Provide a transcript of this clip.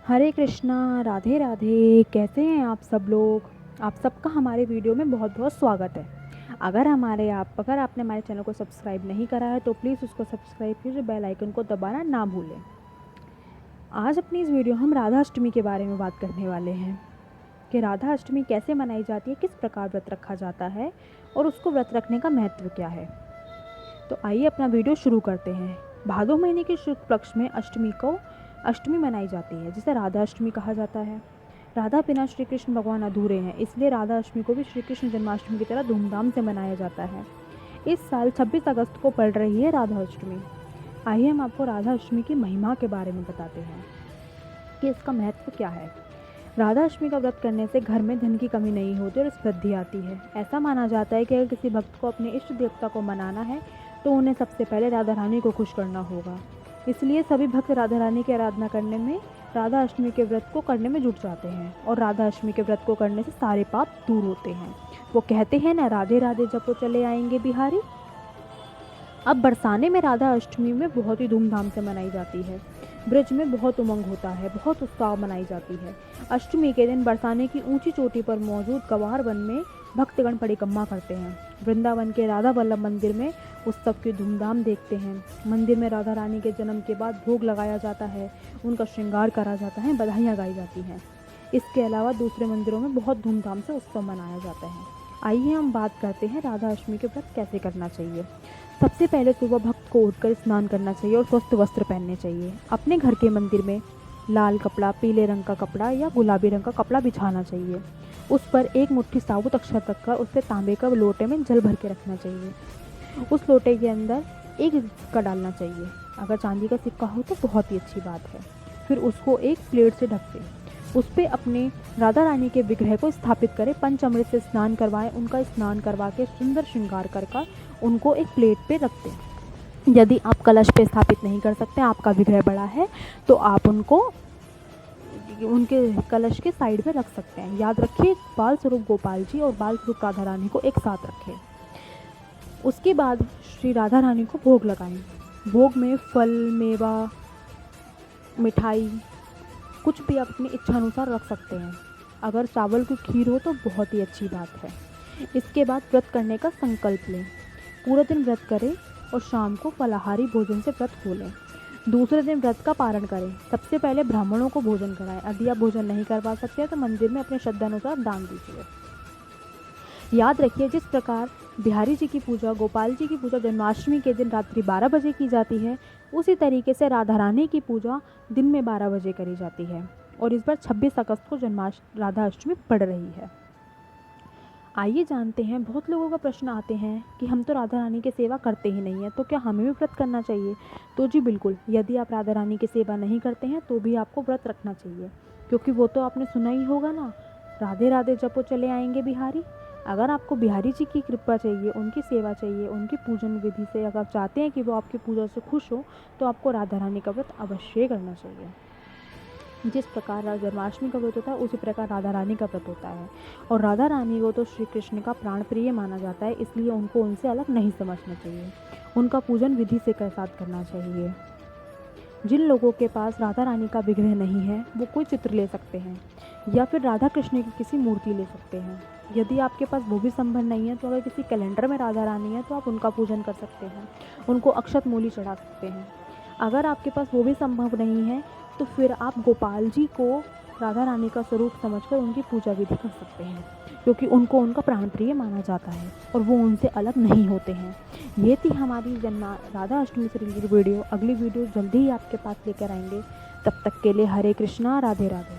हरे कृष्णा, राधे राधे। कैसे हैं आप सब लोग? आप सबका हमारे वीडियो में बहुत बहुत स्वागत है। अगर आपने हमारे चैनल को सब्सक्राइब नहीं करा है तो प्लीज़ उसको सब्सक्राइब कीजिए, बेल आइकन को दबाना ना भूलें। आज अपनी इस वीडियो हम राधा अष्टमी के बारे में बात करने वाले हैं कि राधा अष्टमी कैसे मनाई जाती है, किस प्रकार व्रत रखा जाता है और उसको व्रत रखने का महत्व क्या है। तो आइए अपना वीडियो शुरू करते हैं। भादो महीने के शुक्ल पक्ष में अष्टमी मनाई जाती है, जिसे राधा अष्टमी कहा जाता है। राधा बिना श्री कृष्ण भगवान अधूरे हैं, इसलिए राधा अष्टमी को भी श्री कृष्ण जन्माष्टमी की तरह धूमधाम से मनाया जाता है। इस साल 26 अगस्त को पड़ रही है राधा अष्टमी। आइए हम आपको राधा अष्टमी की महिमा के बारे में बताते हैं कि इसका महत्व क्या है। राधा अष्टमी का व्रत करने से घर में धन की कमी नहीं होती और समृद्धि आती है। ऐसा माना जाता है कि अगर किसी भक्त को अपने इष्ट देवता को मनाना है तो उन्हें सबसे पहले राधा रानी को खुश करना होगा। इसलिए सभी भक्त राधा रानी की आराधना करने में, राधा अष्टमी के व्रत को करने में जुट जाते हैं और राधा अष्टमी के व्रत को करने से सारे पाप दूर होते हैं। वो कहते हैं ना, राधे राधे जपो चले आएंगे बिहारी। अब बरसाने में राधा अष्टमी में बहुत ही धूमधाम से मनाई जाती है। ब्रज में बहुत उमंग होता है, बहुत उत्साह मनाई जाती है। अष्टमी के दिन बरसाने की ऊंची चोटी पर मौजूद गवार वन में भक्तगण परिक्रमा करते हैं। वृंदावन के राधा वल्लभ मंदिर में उत्सव की धूमधाम देखते हैं। मंदिर में राधा रानी के जन्म के बाद भोग लगाया जाता है, उनका श्रृंगार करा जाता है, बधाइयाँ गाई जाती हैं। इसके अलावा दूसरे मंदिरों में बहुत धूमधाम से उत्सव मनाया जाता है। आइए हम बात करते हैं राधा अष्टमी के व्रत कैसे करना चाहिए। सबसे पहले सुबह भक्त को उठकर स्नान करना चाहिए और स्वस्थ वस्त्र पहनने चाहिए। अपने घर के मंदिर में लाल कपड़ा, पीले रंग का कपड़ा या गुलाबी रंग का कपड़ा बिछाना चाहिए। उस पर एक मुट्ठी साबुत अक्षत रखकर उस पर तांबे का लोटे में जल भर के रखना चाहिए। उस लोटे के अंदर एक सिक्का डालना चाहिए। अगर चांदी का सिक्का हो तो बहुत ही अच्छी बात है। फिर उसको एक प्लेट से ढक दें। उस पर अपने राधा रानी के विग्रह को स्थापित करें। पंचामृत से स्नान करवाएं। उनका स्नान करवा के सुंदर श्रृंगार कर उनको एक प्लेट पे रख दें। यदि आप कलश पे स्थापित नहीं कर सकते, आपका विग्रह बड़ा है, तो आप उनको उनके कलश के साइड में रख सकते हैं। याद रखिए, बाल स्वरूप गोपाल जी और बाल स्वरूप राधा रानी को एक साथ रखें। उसके बाद श्री राधा रानी को भोग लगाएं। भोग में फल, मेवा, मिठाई, कुछ भी आप अपनी इच्छा अनुसार रख सकते हैं। अगर चावल की खीर हो तो बहुत ही अच्छी बात है। इसके बाद व्रत करने का संकल्प लें। पूरा दिन व्रत करें और शाम को फलाहारी भोजन से व्रत खोलें। दूसरे दिन व्रत का पारण करें। सबसे पहले ब्राह्मणों को भोजन कराएं। यदि आप भोजन नहीं करवा सकते हैं तो मंदिर में अपने श्रद्धा अनुसार दान दीजिए। याद रखिए, जिस प्रकार बिहारी जी की पूजा, गोपाल जी की पूजा जन्माष्टमी के दिन रात्रि 12 बजे की जाती है, उसी तरीके से राधा रानी की पूजा दिन में 12 बजे करी जाती है। और इस बार 26 अगस्त को राधा अष्टमी पड़ रही है। आइए जानते हैं, बहुत लोगों का प्रश्न आते हैं कि हम तो राधा रानी की सेवा करते ही नहीं हैं, तो क्या हमें भी व्रत करना चाहिए? तो जी बिल्कुल, यदि आप राधा रानी की सेवा नहीं करते हैं तो भी आपको व्रत रखना चाहिए, क्योंकि वो तो आपने सुना ही होगा ना, राधे राधे जपो चले आएंगे बिहारी। अगर आपको बिहारी जी की कृपा चाहिए, उनकी सेवा चाहिए, उनकी पूजन विधि से अगर आप चाहते हैं कि वो आपकी पूजा से खुश हो, तो आपको राधा रानी का व्रत अवश्य करना चाहिए। जिस प्रकार जन्माष्टमी का व्रत होता है, उसी प्रकार राधा रानी का व्रत होता है। और राधा रानी को तो श्री कृष्ण का प्राण प्रिय माना जाता है, इसलिए उनको उनसे अलग नहीं समझना चाहिए। उनका पूजन विधि से के साथ करना चाहिए। जिन लोगों के पास राधा रानी का विग्रह नहीं है, वो कोई चित्र ले सकते हैं या फिर राधा कृष्ण की किसी मूर्ति ले सकते हैं। यदि आपके पास वो भी संभव नहीं है, तो अगर किसी कैलेंडर में राधा रानी है तो आप उनका पूजन कर सकते हैं, उनको अक्षत मूली चढ़ा सकते हैं। अगर आपके पास वो भी संभव नहीं है, तो फिर आप गोपाल जी को राधा रानी का स्वरूप समझकर उनकी पूजा विधि कर सकते हैं, क्योंकि उनको उनका प्राण प्रिय माना जाता है और वो उनसे अलग नहीं होते हैं। ये थी हमारी राधा अष्टमी से रिलेटेड वीडियो। अगली वीडियो जल्दी ही आपके पास लेकर आएंगे। तब तक के लिए हरे कृष्णा, राधे राधे।